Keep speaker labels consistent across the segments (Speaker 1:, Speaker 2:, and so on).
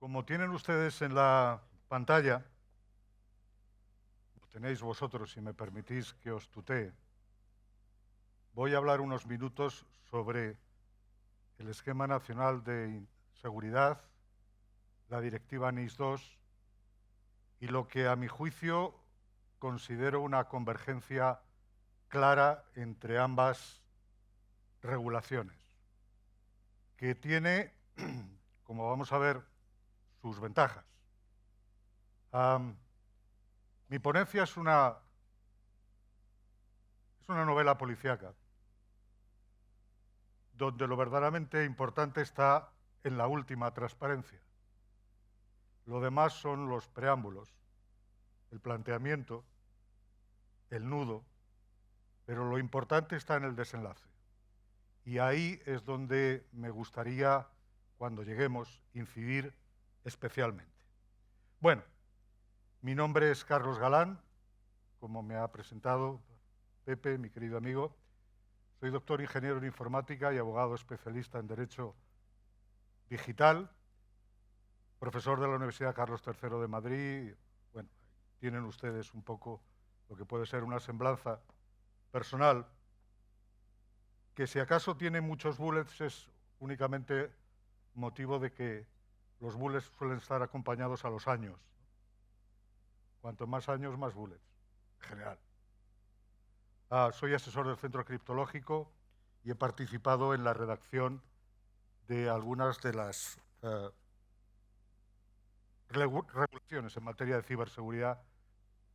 Speaker 1: Como tienen ustedes en la pantalla, lo tenéis vosotros, si me permitís que os tutee, voy a hablar unos minutos sobre el Esquema Nacional de Seguridad, la Directiva NIS 2 y lo que a mi juicio considero una convergencia clara entre ambas regulaciones, que tiene, como vamos a ver, sus ventajas. Mi ponencia es una novela policíaca, donde lo verdaderamente importante está en la última transparencia. Lo demás son los preámbulos, el planteamiento, el nudo, pero lo importante está en el desenlace. Y ahí es donde me gustaría, cuando lleguemos, incidir especialmente. Bueno, mi nombre es Carlos Galán, como me ha presentado Pepe, mi querido amigo. Soy doctor ingeniero en informática y abogado especialista en Derecho Digital, profesor de la Universidad Carlos III de Madrid. Bueno, tienen ustedes un poco lo que puede ser una semblanza personal, que si acaso tiene muchos bullets es únicamente motivo de que los bullets suelen estar acompañados a los años. Cuanto más años, más bullets, en general. Soy asesor del Centro Criptológico y he participado en la redacción de algunas de las regulaciones en materia de ciberseguridad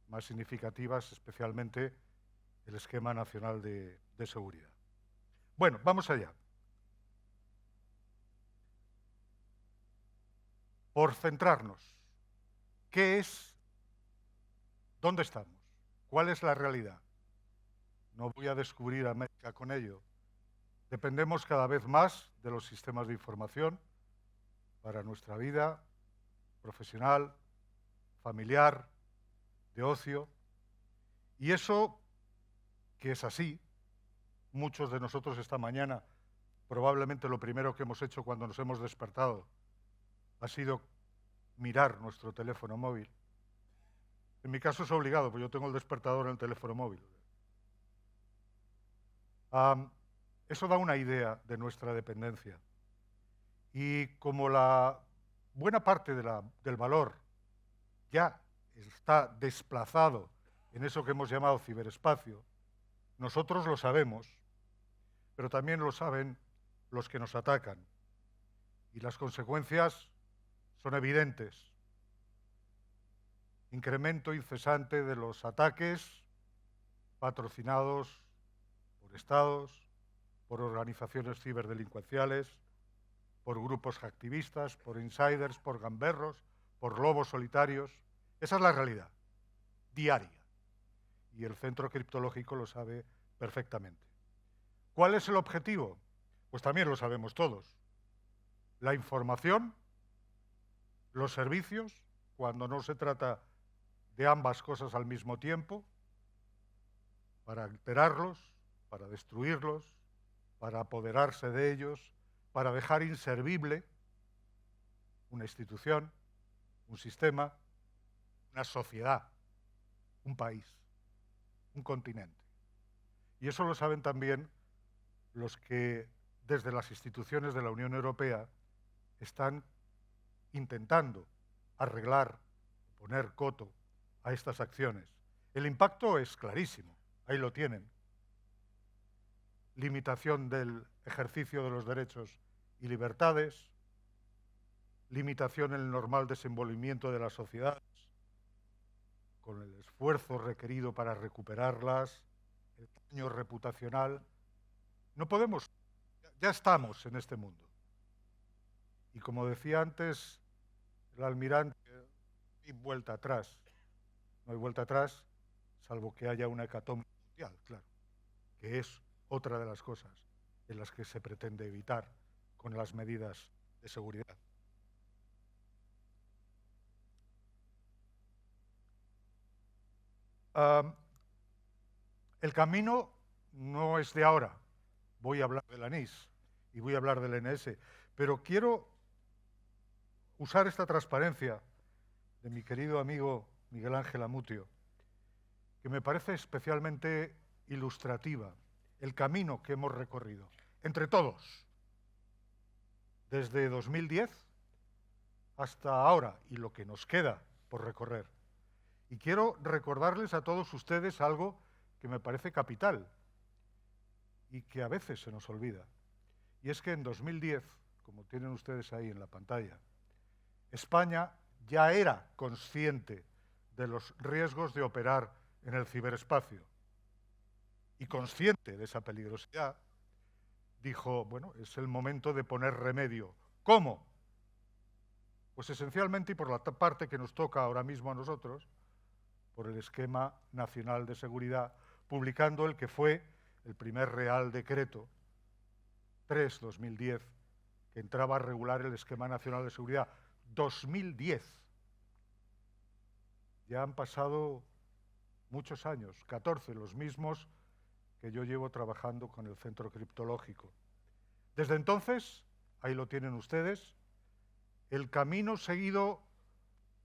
Speaker 1: más significativas, especialmente el Esquema Nacional de Seguridad. Bueno, vamos allá. Por centrarnos, ¿qué es? ¿Dónde estamos? ¿Cuál es la realidad? No voy a descubrir América con ello. Dependemos cada vez más de los sistemas de información para nuestra vida profesional, familiar, de ocio. Y eso, que es así, muchos de nosotros esta mañana, probablemente lo primero que hemos hecho cuando nos hemos despertado ha sido mirar nuestro teléfono móvil. En mi caso es obligado, porque yo tengo el despertador en el teléfono móvil. Eso da una idea de nuestra dependencia. Y como la buena parte del valor ya está desplazado en eso que hemos llamado ciberespacio, nosotros lo sabemos, pero también lo saben los que nos atacan. Y las consecuencias son evidentes. Incremento incesante de los ataques patrocinados por estados, por organizaciones ciberdelincuenciales, por grupos activistas, por insiders, por gamberros, por lobos solitarios. Esa es la realidad, diaria. Y el Centro Criptológico lo sabe perfectamente. ¿Cuál es el objetivo? Pues también lo sabemos todos. La información, los servicios, cuando no se trata de ambas cosas al mismo tiempo, para alterarlos, para destruirlos, para apoderarse de ellos, para dejar inservible una institución, un sistema, una sociedad, un país, un continente. Y eso lo saben también los que desde las instituciones de la Unión Europea están intentando arreglar, poner coto a estas acciones. El impacto es clarísimo, ahí lo tienen. Limitación del ejercicio de los derechos y libertades, limitación en el normal desenvolvimiento de las sociedades, con el esfuerzo requerido para recuperarlas, el daño reputacional. No podemos, ya estamos en este mundo. Y como decía antes el almirante, no hay vuelta atrás. No hay vuelta atrás, salvo que haya una hecatombe mundial, claro, que es otra de las cosas en las que se pretende evitar con las medidas de seguridad. El camino no es de ahora. Voy a hablar de la NIS y voy a hablar del NS, pero quiero usar esta transparencia de mi querido amigo Miguel Ángel Amutio, que me parece especialmente ilustrativa, el camino que hemos recorrido, entre todos, desde 2010 hasta ahora, y lo que nos queda por recorrer. Y quiero recordarles a todos ustedes algo que me parece capital y que a veces se nos olvida. Y es que en 2010, como tienen ustedes ahí en la pantalla, España ya era consciente de los riesgos de operar en el ciberespacio. Y consciente de esa peligrosidad, dijo, bueno, es el momento de poner remedio. ¿Cómo? Pues esencialmente, y por la parte que nos toca ahora mismo a nosotros, por el Esquema Nacional de Seguridad, publicando el que fue el primer Real Decreto 3/2010, que entraba a regular el Esquema Nacional de Seguridad. 2010. Ya han pasado muchos años, 14, los mismos que yo llevo trabajando con el Centro Criptológico. Desde entonces, ahí lo tienen ustedes, el camino seguido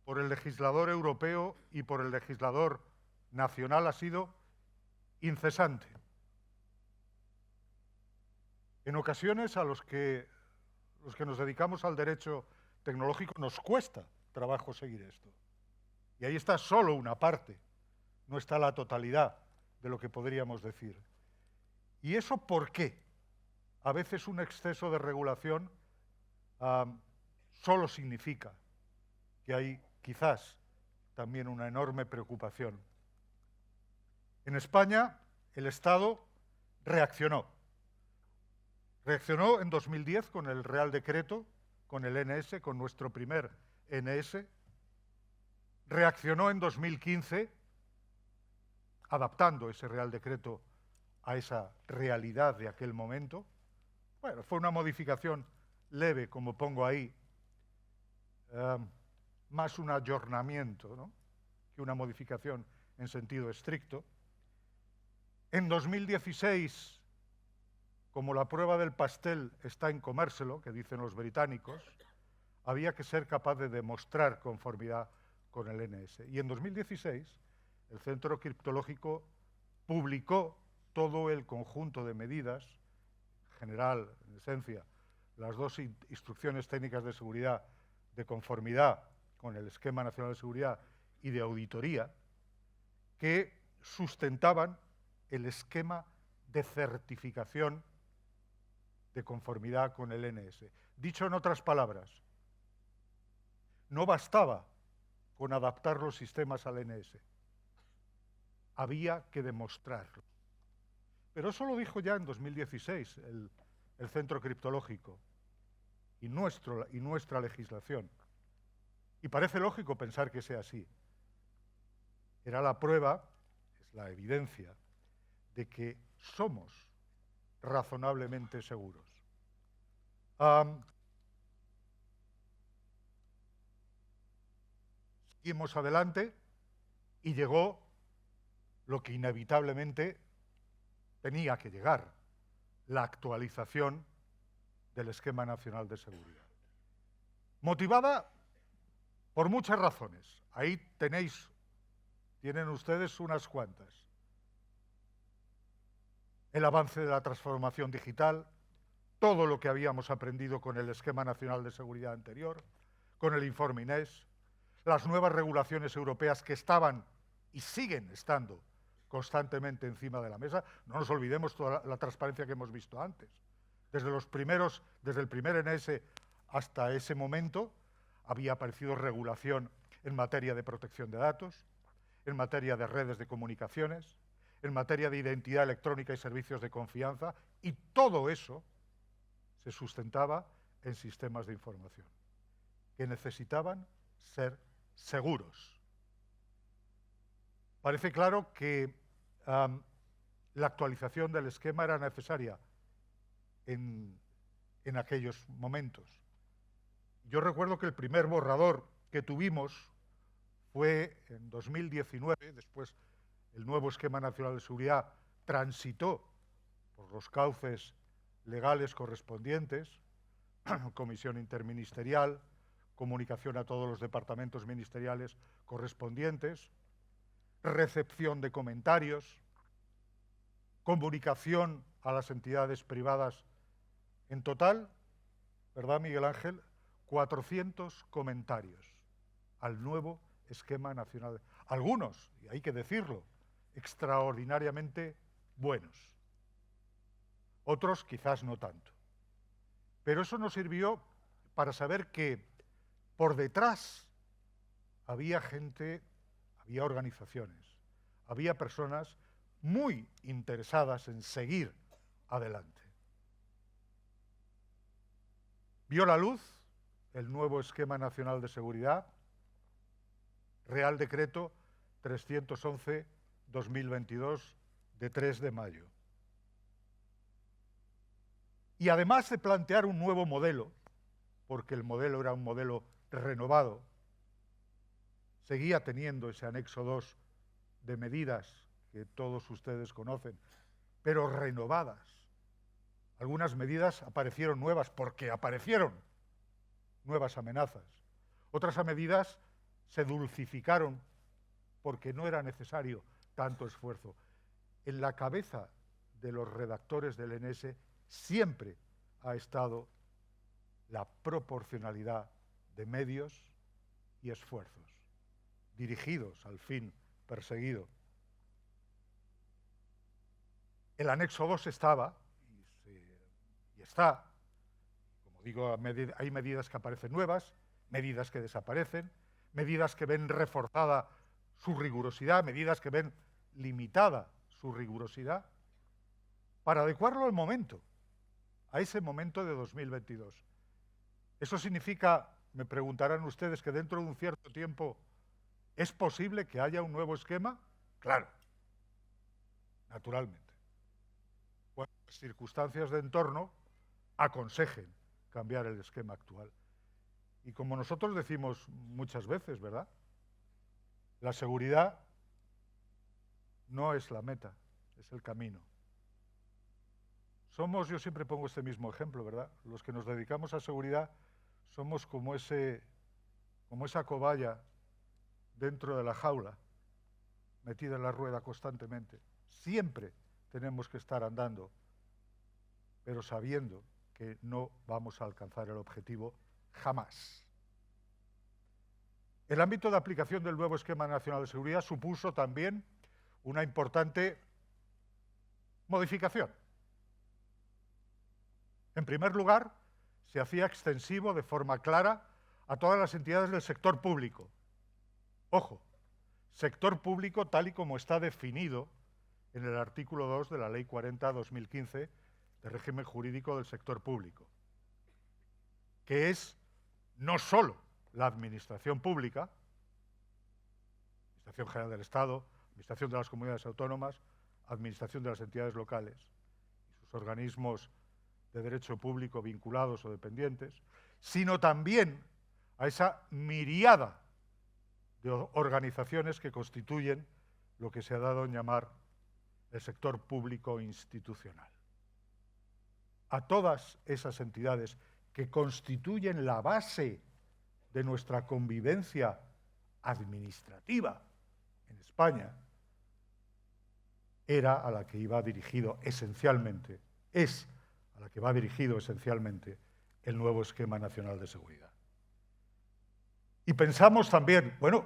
Speaker 1: por el legislador europeo y por el legislador nacional ha sido incesante. En ocasiones a los que nos dedicamos al derecho tecnológico nos cuesta trabajo seguir esto. Y ahí está solo una parte, no está la totalidad de lo que podríamos decir. ¿Y eso por qué? A veces un exceso de regulación solo significa que hay quizás también una enorme preocupación. En España el Estado reaccionó. Reaccionó en 2010 con el Real Decreto, con el NS, con nuestro primer NS. Reaccionó en 2015 adaptando ese Real Decreto a esa realidad de aquel momento. Bueno, fue una modificación leve, como pongo ahí, más un ayornamiento, ¿no?, que una modificación en sentido estricto. En 2016, como la prueba del pastel está en comérselo, que dicen los británicos, había que ser capaz de demostrar conformidad con el NS. Y en 2016, el Centro Criptológico publicó todo el conjunto de medidas, en general, en esencia, las dos instrucciones técnicas de seguridad de conformidad con el Esquema Nacional de Seguridad y de auditoría, que sustentaban el esquema de certificación de conformidad con el NS. Dicho en otras palabras, no bastaba con adaptar los sistemas al NS, había que demostrarlo. Pero eso lo dijo ya en 2016 el Centro Criptológico y nuestra legislación. Y parece lógico pensar que sea así. Era la prueba, es la evidencia, de que somos razonablemente seguros. Seguimos adelante y llegó lo que inevitablemente tenía que llegar, la actualización del Esquema Nacional de Seguridad. Motivada por muchas razones. Ahí tienen ustedes unas cuantas. El avance de la transformación digital, todo lo que habíamos aprendido con el Esquema Nacional de Seguridad anterior, con el informe INES, las nuevas regulaciones europeas que estaban y siguen estando constantemente encima de la mesa. No nos olvidemos toda la transparencia que hemos visto antes. Desde el primer NS hasta ese momento había aparecido regulación en materia de protección de datos, en materia de redes de comunicaciones, en materia de identidad electrónica y servicios de confianza, y todo eso se sustentaba en sistemas de información que necesitaban ser seguros. Parece claro que la actualización del esquema era necesaria en aquellos momentos. Yo recuerdo que el primer borrador que tuvimos fue en 2019, después el nuevo Esquema Nacional de Seguridad transitó por los cauces legales correspondientes, comisión interministerial, comunicación a todos los departamentos ministeriales correspondientes, recepción de comentarios, comunicación a las entidades privadas. En total, ¿verdad, Miguel Ángel? 400 comentarios al nuevo esquema nacional. Algunos, y hay que decirlo, extraordinariamente buenos. Otros quizás no tanto. Pero eso nos sirvió para saber que por detrás había gente, había organizaciones, había personas muy interesadas en seguir adelante. Vio la luz el nuevo Esquema Nacional de Seguridad, Real Decreto 311-2022 de 3 de mayo. Y además de plantear un nuevo modelo, porque el modelo era un modelo renovado, seguía teniendo ese anexo 2 de medidas que todos ustedes conocen, pero renovadas. Algunas medidas aparecieron nuevas porque aparecieron nuevas amenazas. Otras medidas se dulcificaron porque no era necesario tanto esfuerzo. En la cabeza de los redactores del ENS siempre ha estado la proporcionalidad de medios y esfuerzos, dirigidos al fin perseguido. El anexo 2 estaba, y está, como digo, hay medidas que aparecen nuevas, medidas que desaparecen, medidas que ven reforzada su rigurosidad, medidas que ven limitada su rigurosidad, para adecuarlo al momento, a ese momento de 2022. Eso significa, me preguntarán ustedes, que dentro de un cierto tiempo ¿es posible que haya un nuevo esquema? Claro, naturalmente. Cuando las circunstancias de entorno aconsejen cambiar el esquema actual. Y como nosotros decimos muchas veces, ¿verdad? La seguridad no es la meta, es el camino. Somos, yo siempre pongo este mismo ejemplo, ¿verdad? Los que nos dedicamos a seguridad somos como esa cobaya dentro de la jaula, metida en la rueda constantemente. Siempre tenemos que estar andando, pero sabiendo que no vamos a alcanzar el objetivo jamás. El ámbito de aplicación del nuevo Esquema Nacional de Seguridad supuso también una importante modificación. En primer lugar, se hacía extensivo de forma clara a todas las entidades del sector público. Ojo, sector público tal y como está definido en el artículo 2 de la Ley 40/2015 de régimen jurídico del sector público, que es no solo la administración pública, Administración General del Estado, Administración de las Comunidades Autónomas, Administración de las entidades locales y sus organismos de derecho público vinculados o dependientes, sino también a esa miriada de organizaciones que constituyen lo que se ha dado en llamar el sector público institucional. A todas esas entidades que constituyen la base de nuestra convivencia administrativa en España, era a la que iba dirigido esencialmente, es a la que va dirigido esencialmente el nuevo Esquema Nacional de Seguridad. Y pensamos también, bueno,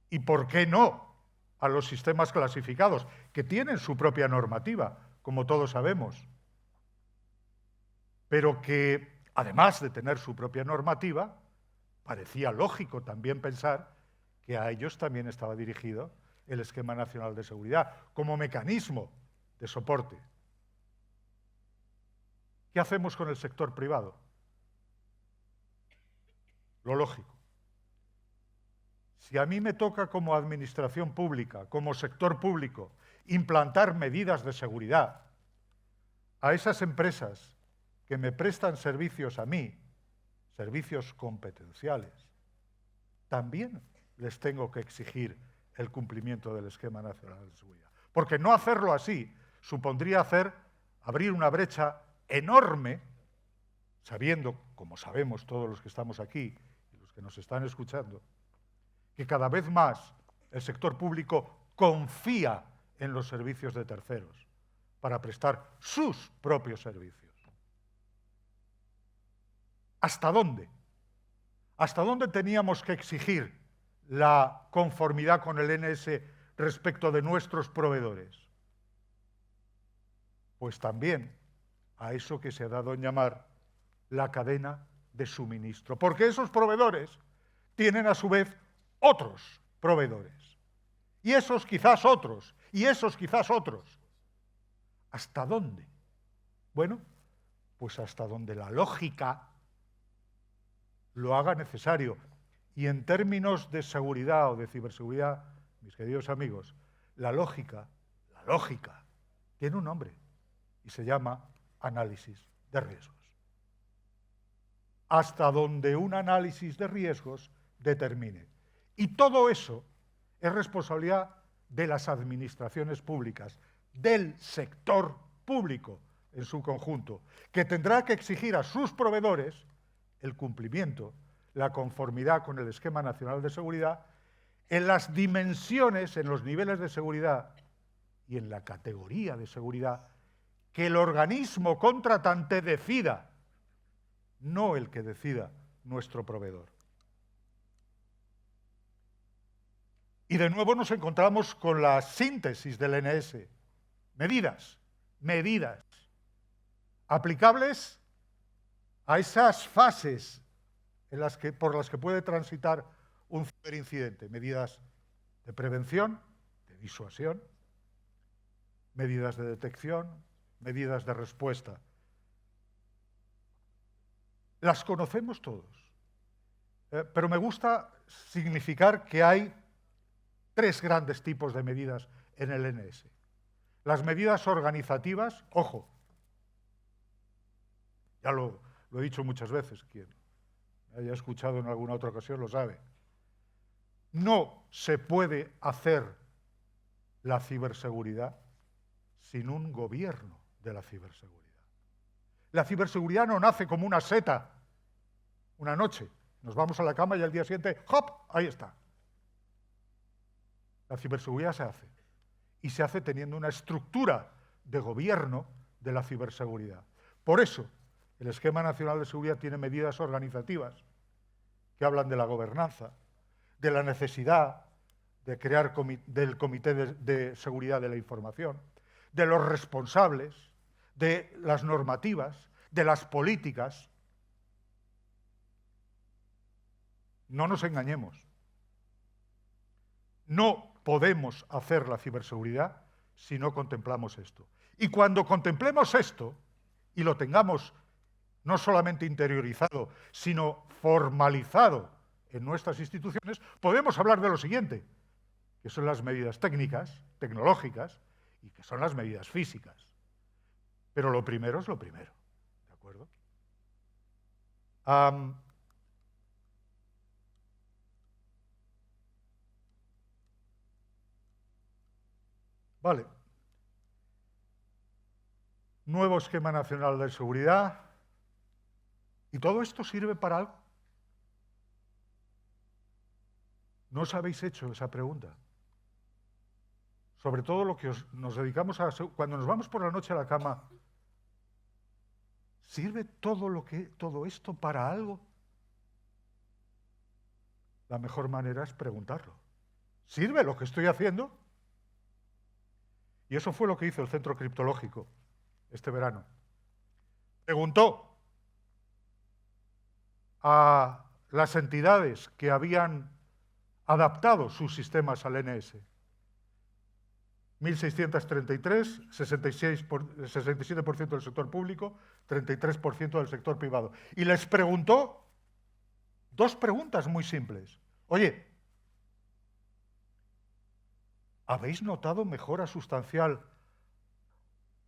Speaker 1: ¿y por qué no a los sistemas clasificados, que tienen su propia normativa, como todos sabemos, pero que, además de tener su propia normativa, parecía lógico también pensar que a ellos también estaba dirigido el Esquema Nacional de Seguridad, como mecanismo de soporte? ¿Qué hacemos con el sector privado? Lo lógico. Si a mí me toca como administración pública, como sector público, implantar medidas de seguridad a esas empresas que me prestan servicios a mí, servicios competenciales, también les tengo que exigir el cumplimiento del Esquema Nacional de Seguridad. Porque no hacerlo así supondría abrir una brecha enorme, sabiendo, como sabemos todos los que estamos aquí y los que que nos están escuchando, que cada vez más el sector público confía en los servicios de terceros para prestar sus propios servicios. ¿Hasta dónde? ¿Hasta dónde teníamos que exigir la conformidad con el NS respecto de nuestros proveedores? Pues también a eso que se ha dado en llamar la cadena de suministro, porque esos proveedores tienen a su vez otros proveedores, y esos quizás otros, y esos quizás otros. ¿Hasta dónde? Bueno, pues hasta donde la lógica lo haga necesario. Y en términos de seguridad o de ciberseguridad, mis queridos amigos, la lógica tiene un nombre y se llama análisis de riesgos. Hasta donde un análisis de riesgos determine. Y todo eso es responsabilidad de las administraciones públicas, del sector público en su conjunto, que tendrá que exigir a sus proveedores el cumplimiento, la conformidad con el Esquema Nacional de Seguridad en las dimensiones, en los niveles de seguridad y en la categoría de seguridad que el organismo contratante decida, no el que decida nuestro proveedor. Y de nuevo nos encontramos con la síntesis del NS. Medidas aplicables a esas fases por las que puede transitar un ciberincidente. Medidas de prevención, de disuasión, medidas de detección, medidas de respuesta. Las conocemos todos, pero me gusta significar que hay tres grandes tipos de medidas en el NS. Las medidas organizativas, ojo, ya lo he dicho muchas veces, quien me haya escuchado en alguna otra ocasión lo sabe. No se puede hacer la ciberseguridad sin un gobierno de la ciberseguridad. La ciberseguridad no nace como una seta, una noche. Nos vamos a la cama y al día siguiente, ¡hop!, ahí está. La ciberseguridad se hace. Y se hace teniendo una estructura de gobierno de la ciberseguridad. Por eso, el Esquema Nacional de Seguridad tiene medidas organizativas que hablan de la gobernanza, de la necesidad de crear del Comité de Seguridad de la Información, de los responsables, de las normativas, de las políticas. No nos engañemos. No podemos hacer la ciberseguridad si no contemplamos esto. Y cuando contemplemos esto y lo tengamos no solamente interiorizado, sino formalizado en nuestras instituciones, podemos hablar de lo siguiente, que son las medidas técnicas, tecnológicas, y que son las medidas físicas. Pero lo primero es lo primero, ¿de acuerdo? Vale. Nuevo Esquema Nacional de Seguridad. ¿Y todo esto sirve para algo? ¿No os habéis hecho esa pregunta? Sobre todo lo que nos dedicamos a... Cuando nos vamos por la noche a la cama, ¿sirve todo esto para algo? La mejor manera es preguntarlo. ¿Sirve lo que estoy haciendo? Y eso fue lo que hizo el Centro Criptológico este verano. Preguntó a las entidades que habían adaptado sus sistemas al NS. 1.633, 67% del sector público, 33% del sector privado. Y les preguntó dos preguntas muy simples. Oye, ¿habéis notado mejora sustancial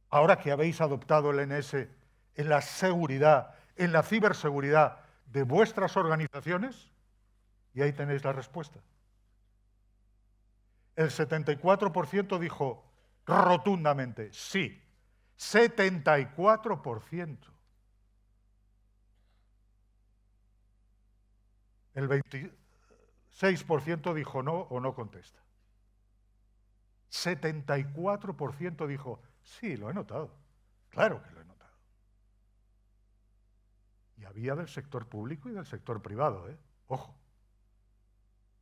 Speaker 1: ahora que habéis adoptado el NS en la seguridad, en la ciberseguridad de vuestras organizaciones? Y ahí tenéis la respuesta. El 74% dijo rotundamente sí. 74%. el 26% dijo no o no contesta. 74% dijo, sí, lo he notado. Claro que lo he notado. Y había del sector público y del sector privado, ¿eh? Ojo.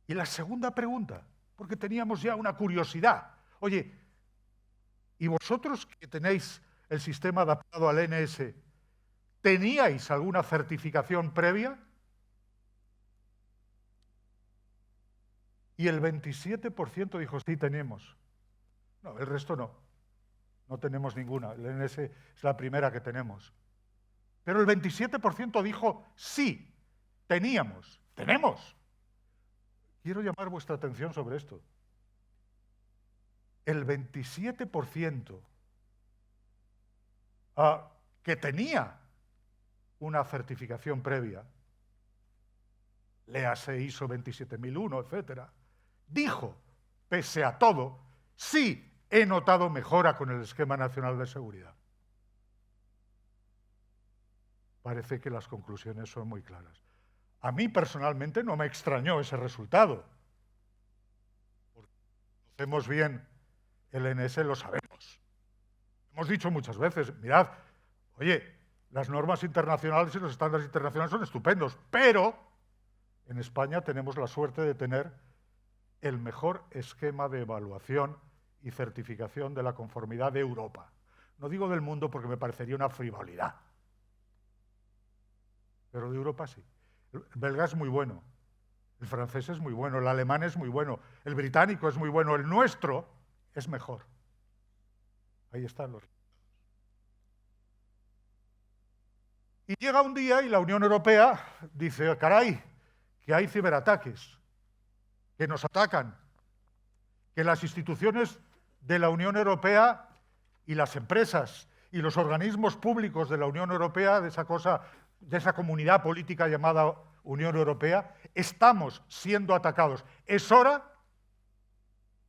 Speaker 1: Y la segunda pregunta, porque teníamos ya una curiosidad. Oye, ¿y vosotros que tenéis el sistema adaptado al NS, teníais alguna certificación previa? Y el 27% dijo, sí, tenemos. No, el resto no. No tenemos ninguna. El NS es la primera que tenemos. Pero el 27% dijo, sí, teníamos, tenemos. Quiero llamar vuestra atención sobre esto. El 27% que tenía una certificación previa, léase ISO 27001, etcétera, dijo, pese a todo, sí, he notado mejora con el Esquema Nacional de Seguridad. Parece que las conclusiones son muy claras. A mí personalmente no me extrañó ese resultado. Porque conocemos bien el NS, lo sabemos. Hemos dicho muchas veces, mirad, oye, las normas internacionales y los estándares internacionales son estupendos, pero en España tenemos la suerte de tener el mejor esquema de evaluación y certificación de la conformidad de Europa. No digo del mundo porque me parecería una frivolidad, pero de Europa sí. El belga es muy bueno, el francés es muy bueno, el alemán es muy bueno, el británico es muy bueno, el nuestro es mejor. Ahí están los resultados. Y llega un día y la Unión Europea dice, caray, que hay ciberataques, que nos atacan, que las instituciones de la Unión Europea y las empresas y los organismos públicos de la Unión Europea, de esa comunidad política llamada Unión Europea, estamos siendo atacados. Es hora,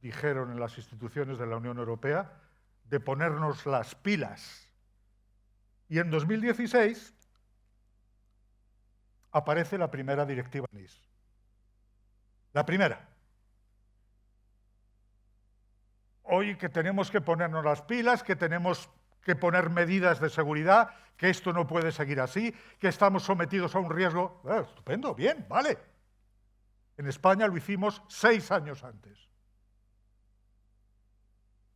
Speaker 1: dijeron en las instituciones de la Unión Europea, de ponernos las pilas. Y en 2016 aparece la primera directiva NIS. La primera. Hoy que tenemos que ponernos las pilas, que tenemos que poner medidas de seguridad, que esto no puede seguir así, que estamos sometidos a un riesgo. Estupendo, bien, vale. En España lo hicimos 6 años antes.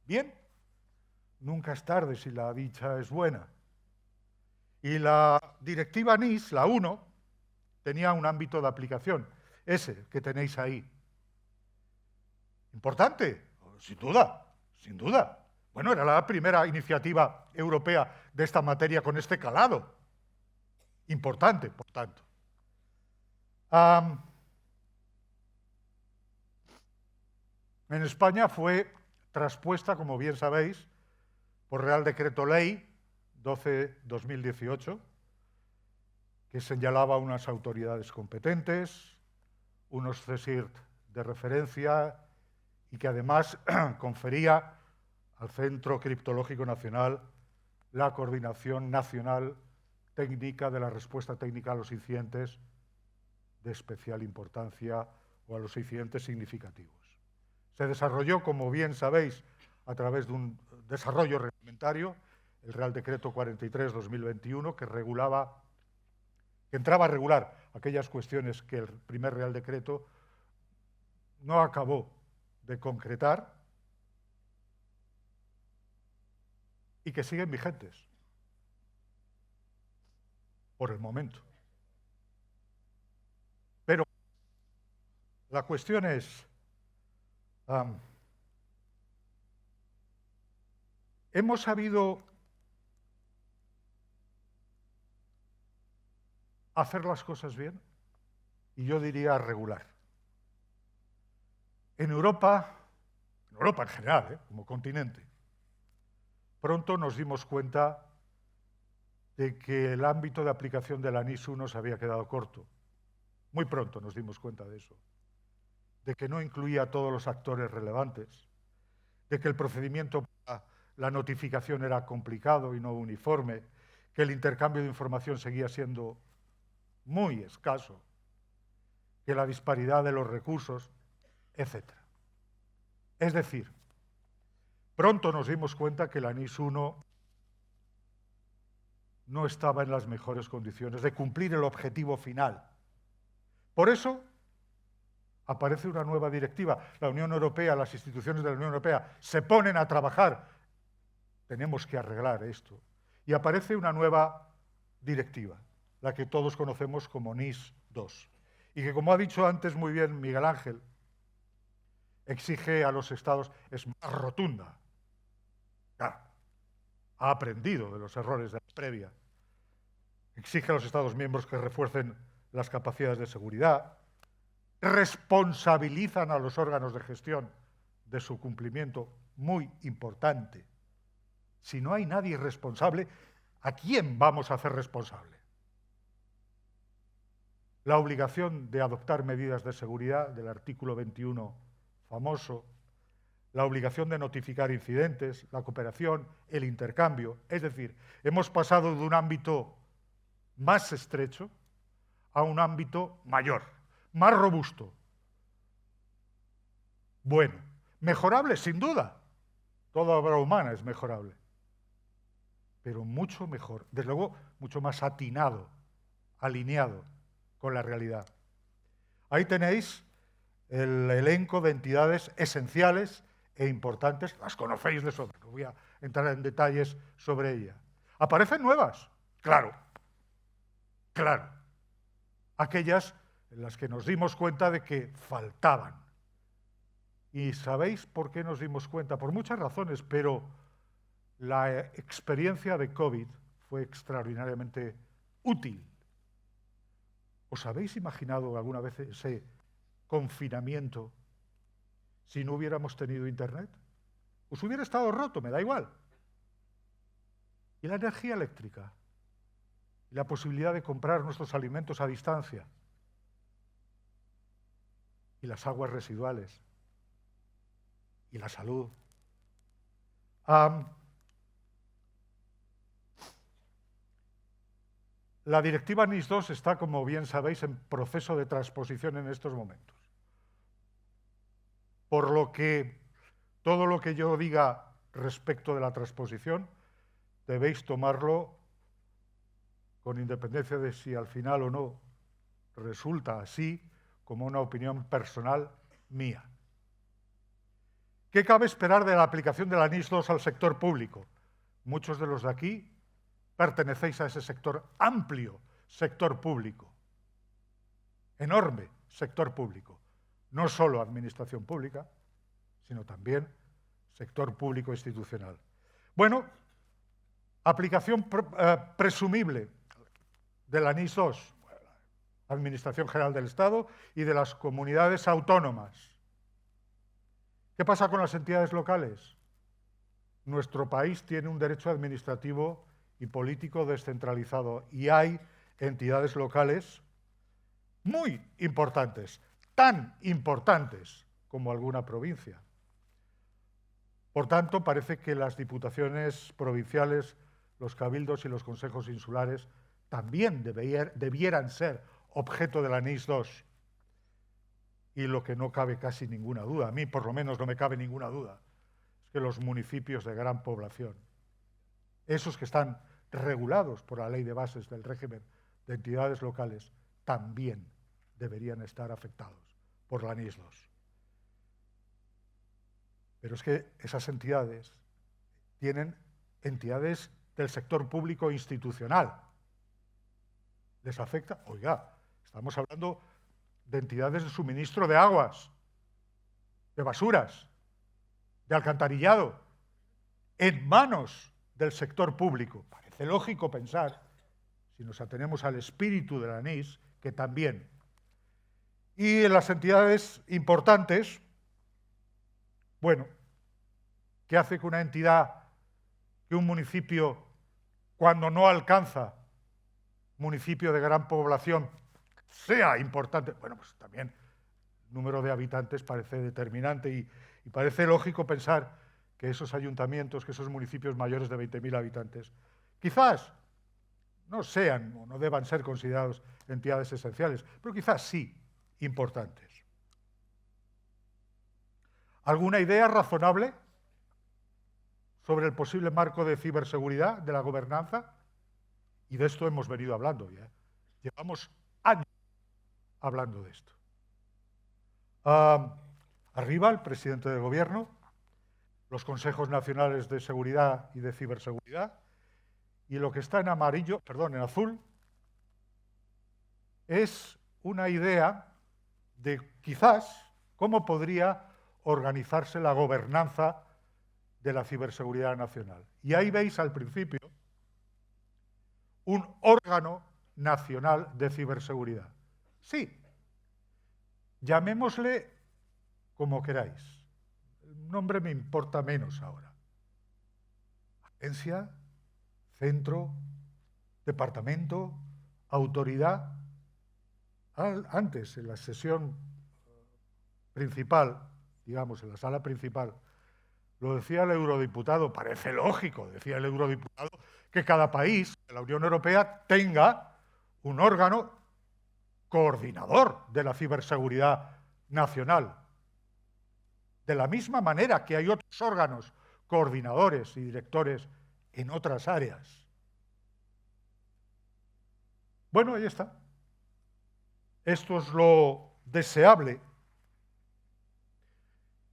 Speaker 1: Bien, nunca es tarde si la dicha es buena. Y la directiva NIS, la 1, tenía un ámbito de aplicación, ese que tenéis ahí. Importante, sin duda, sin duda. Bueno, era la primera iniciativa europea de esta materia con este calado. Importante, por tanto. En España fue traspuesta, como bien sabéis, por Real Decreto Ley 12/2018, que señalaba unas autoridades competentes, unos CSIRT de referencia y que además confería al Centro Criptológico Nacional la coordinación nacional técnica de la respuesta técnica a los incidentes de especial importancia o a los incidentes significativos. Se desarrolló, como bien sabéis, a través de un desarrollo reglamentario, el Real Decreto 43/2021, que entraba a regular aquellas cuestiones que el primer Real Decreto no acabó de concretar y que siguen vigentes por el momento. Pero la cuestión es, ¿hemos sabido hacer las cosas bien? Y yo diría regular. En Europa en general, como continente, pronto nos dimos cuenta de que el ámbito de aplicación de la NIS 1 se había quedado corto. Muy pronto nos dimos cuenta de eso. De que no incluía a todos los actores relevantes, de que el procedimiento para la notificación era complicado y no uniforme, que el intercambio de información seguía siendo muy escaso, que la disparidad de los recursos, etc. Es decir, pronto nos dimos cuenta que la NIS 1 no estaba en las mejores condiciones de cumplir el objetivo final. Por eso aparece una nueva directiva. La Unión Europea, las instituciones de la Unión Europea se ponen a trabajar. Tenemos que arreglar esto. Y aparece una nueva directiva, la que todos conocemos como NIS 2. Y que, como ha dicho antes muy bien Miguel Ángel, exige a los Estados, es más rotunda. Claro, ha aprendido de los errores de la previa. Exige a los Estados miembros que refuercen las capacidades de seguridad, responsabilizan a los órganos de gestión de su cumplimiento, muy importante. Si no hay nadie responsable, ¿a quién vamos a hacer responsable? La obligación de adoptar medidas de seguridad del artículo 21 famoso, la obligación de notificar incidentes, la cooperación, el intercambio. Es decir, hemos pasado de un ámbito más estrecho a un ámbito mayor, más robusto. Bueno, mejorable sin duda. Toda obra humana es mejorable. Pero mucho mejor, desde luego mucho más atinado, alineado con la realidad. Ahí tenéis el elenco de entidades esenciales e importantes, las conocéis de sobra, no voy a entrar en detalles sobre ella. ¿Aparecen nuevas? Claro, claro. Aquellas en las que nos dimos cuenta de que faltaban. ¿Y sabéis por qué nos dimos cuenta? Por muchas razones, pero la experiencia de COVID fue extraordinariamente útil. ¿Os habéis imaginado alguna vez ese confinamiento si no hubiéramos tenido Internet? Os hubiera estado roto, me da igual. ¿Y la energía eléctrica? ¿Y la posibilidad de comprar nuestros alimentos a distancia? ¿Y las aguas residuales? ¿Y la salud? La directiva NIS 2 está, como bien sabéis, en proceso de transposición en estos momentos. Por lo que todo lo que yo diga respecto de la transposición debéis tomarlo con independencia de si al final o no resulta así, como una opinión personal mía. ¿Qué cabe esperar de la aplicación de la NIS 2 al sector público? Muchos de los de aquí pertenecéis a ese sector, amplio sector público, enorme sector público, no solo administración pública, sino también sector público institucional. Bueno, aplicación presumible de la NIS 2, Administración General del Estado y de las comunidades autónomas. ¿Qué pasa con las entidades locales? Nuestro país tiene un derecho administrativo y político descentralizado y hay entidades locales muy importantes, tan importantes como alguna provincia. Por tanto, parece que las diputaciones provinciales, los cabildos y los consejos insulares también debieran ser objeto de la NIS 2. Y lo que no cabe casi ninguna duda, a mí por lo menos no me cabe ninguna duda, es que los municipios de gran población, esos que están regulados por la ley de bases del régimen de entidades locales, también deberían estar afectados por la NIS 2. Pero es que esas entidades tienen entidades del sector público institucional. ¿Les afecta? Oiga, estamos hablando de entidades de suministro de aguas, de basuras, de alcantarillado, en manos del sector público. Parece lógico pensar, si nos atenemos al espíritu de la NIS, que también. Y en las entidades importantes, bueno, ¿qué hace que una entidad, que un municipio, cuando no alcanza, municipio de gran población, sea importante? Bueno, pues también el número de habitantes parece determinante y parece lógico pensar que esos ayuntamientos, que esos municipios mayores de 20.000 habitantes, quizás no sean o no deban ser considerados entidades esenciales, pero quizás sí, importantes. ¿Alguna idea razonable sobre el posible marco de ciberseguridad de la gobernanza? Y de esto hemos venido hablando ya. Llevamos años hablando de esto. Arriba, el presidente del Gobierno, los consejos nacionales de seguridad y de ciberseguridad, y lo que está en amarillo, perdón, en azul, es una idea de quizás cómo podría organizarse la gobernanza de la ciberseguridad nacional. Y ahí veis al principio un órgano nacional de ciberseguridad. Sí, llamémosle como queráis. El nombre me importa menos ahora. Agencia, centro, departamento, autoridad. Antes, en la sesión principal, digamos, en la sala principal, lo decía el eurodiputado, parece lógico, decía el eurodiputado, que cada país de la Unión Europea tenga un órgano coordinador de la ciberseguridad nacional. De la misma manera que hay otros órganos coordinadores y directores en otras áreas. Bueno, ahí está. Esto es lo deseable.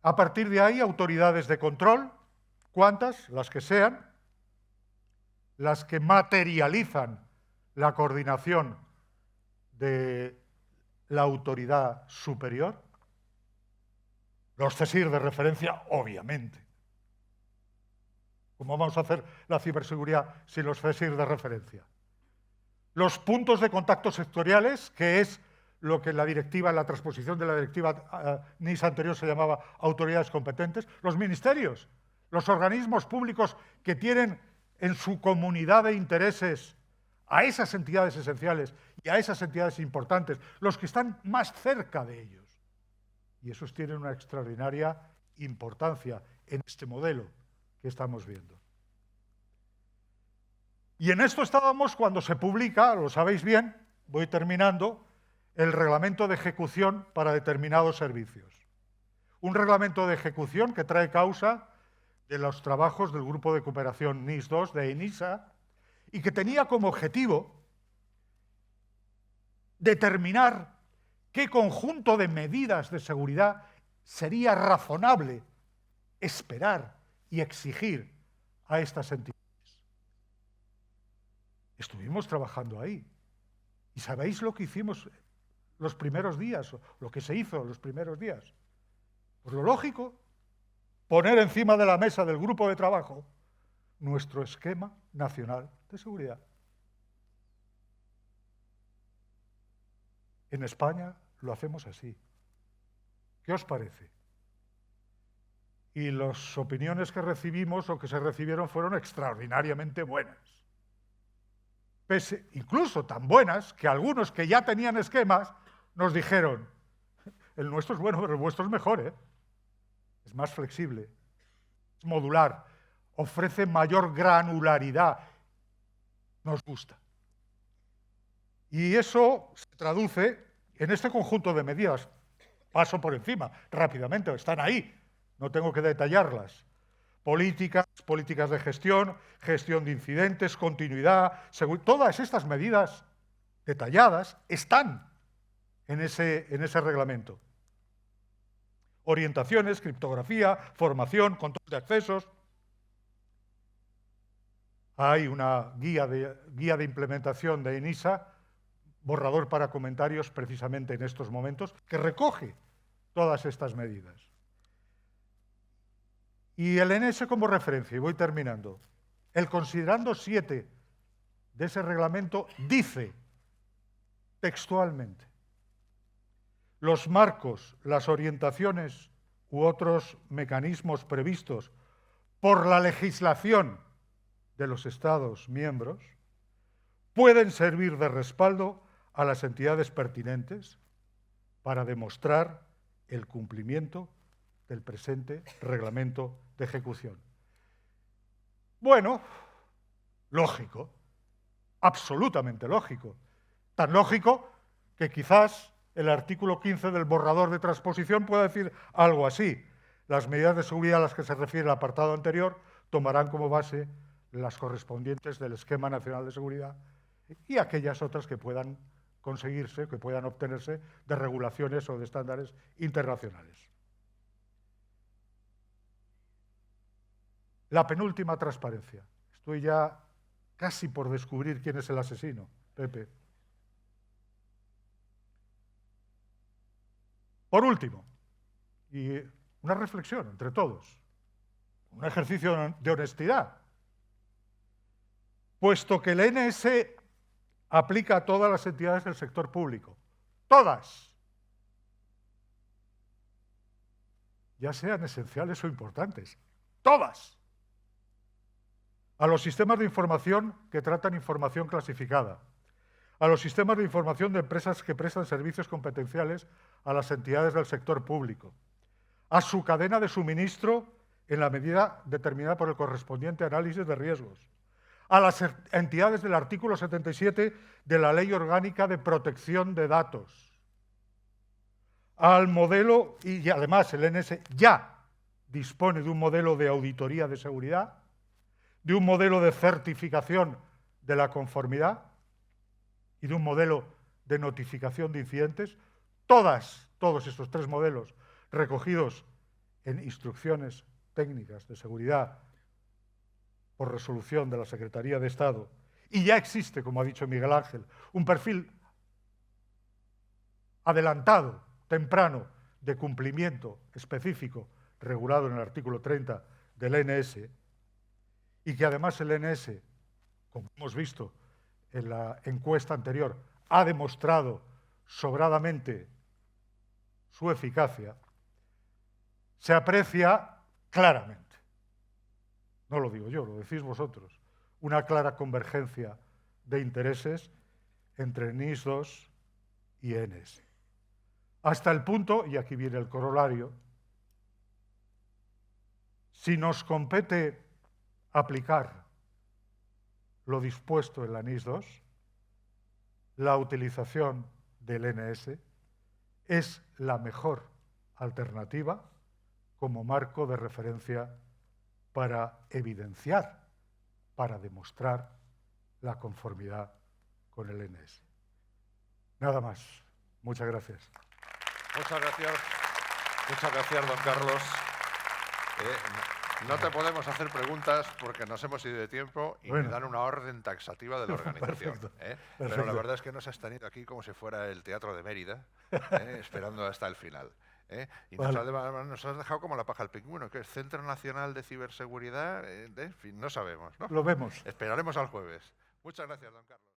Speaker 1: A partir de ahí, autoridades de control, ¿cuántas? Las que sean, las que materializan la coordinación de la autoridad superior. Los CSIR de referencia, obviamente. ¿Cómo vamos a hacer la ciberseguridad sin los CSIR de referencia? Los puntos de contacto sectoriales, que es lo que en la directiva, en la transposición de la directiva NIS anterior se llamaba autoridades competentes, los ministerios, los organismos públicos que tienen en su comunidad de intereses a esas entidades esenciales y a esas entidades importantes, los que están más cerca de ellos. Y esos tienen una extraordinaria importancia en este modelo que estamos viendo. Y en esto estábamos cuando se publica, lo sabéis bien, voy terminando, el reglamento de ejecución para determinados servicios. Un reglamento de ejecución que trae causa de los trabajos del Grupo de Cooperación NIS 2 de ENISA y que tenía como objetivo determinar qué conjunto de medidas de seguridad sería razonable esperar y exigir a estas entidades. Estuvimos trabajando ahí. ¿Y sabéis lo que hicimos los primeros días, lo que se hizo los primeros días? Pues lo lógico, poner encima de la mesa del grupo de trabajo nuestro esquema nacional de seguridad. En España lo hacemos así. ¿Qué os parece? Y las opiniones que recibimos o que se recibieron fueron extraordinariamente buenas. Incluso tan buenas que algunos que ya tenían esquemas nos dijeron, el nuestro es bueno, pero el vuestro es mejor, ¿eh? Es más flexible, es modular, ofrece mayor granularidad, nos gusta. Y eso se traduce en este conjunto de medidas. Paso por encima, rápidamente, están ahí, no tengo que detallarlas. Políticas de gestión, gestión de incidentes, continuidad, todas estas medidas detalladas están en ese reglamento. Orientaciones, criptografía, formación, control de accesos. Hay una guía de implementación de ENISA, borrador para comentarios precisamente en estos momentos, que recoge todas estas medidas. Y el NS como referencia, y voy terminando. El considerando 7 de ese reglamento dice textualmente: los marcos, las orientaciones u otros mecanismos previstos por la legislación de los Estados miembros pueden servir de respaldo a las entidades pertinentes para demostrar el cumplimiento del presente reglamento de ejecución. Bueno, lógico, absolutamente lógico. Tan lógico que quizás el artículo 15 del borrador de transposición pueda decir algo así. Las medidas de seguridad a las que se refiere el apartado anterior tomarán como base las correspondientes del Esquema Nacional de Seguridad y aquellas otras que puedan conseguirse, que puedan obtenerse de regulaciones o de estándares internacionales. La penúltima transparencia. Estoy ya casi por descubrir quién es el asesino, Pepe. Por último, y una reflexión entre todos, un ejercicio de honestidad. Puesto que el NS aplica a todas las entidades del sector público, todas, ya sean esenciales o importantes, todas, a los sistemas de información que tratan información clasificada, a los sistemas de información de empresas que prestan servicios competenciales a las entidades del sector público, a su cadena de suministro en la medida determinada por el correspondiente análisis de riesgos, a las entidades del artículo 77 de la Ley Orgánica de Protección de Datos, al modelo, y además el NS ya dispone de un modelo de auditoría de seguridad, de un modelo de certificación de la conformidad y de un modelo de notificación de incidentes, todos estos tres modelos recogidos en instrucciones técnicas de seguridad por resolución de la Secretaría de Estado, y ya existe, como ha dicho Miguel Ángel, un perfil adelantado, temprano, de cumplimiento específico regulado en el artículo 30 del NS, y que además el NS, como hemos visto en la encuesta anterior, ha demostrado sobradamente su eficacia, se aprecia claramente, no lo digo yo, lo decís vosotros, una clara convergencia de intereses entre NIS 2 y NS. Hasta el punto, y aquí viene el corolario, si nos compete aplicar lo dispuesto en la NIS 2, la utilización del NS es la mejor alternativa como marco de referencia para evidenciar, para demostrar la conformidad con el NS. Nada más. Muchas gracias.
Speaker 2: Muchas gracias, don Carlos. No te podemos hacer preguntas porque nos hemos ido de tiempo y me dan una orden taxativa de la organización.
Speaker 1: Perfecto.
Speaker 2: Pero la verdad es que nos has tenido aquí como si fuera el Teatro de Mérida, esperando hasta el final. Y nos has dejado como la paja al pingüino, que es Centro Nacional de Ciberseguridad, en fin, no sabemos, ¿no?
Speaker 1: Lo vemos.
Speaker 2: Esperaremos al jueves. Muchas gracias, don Carlos.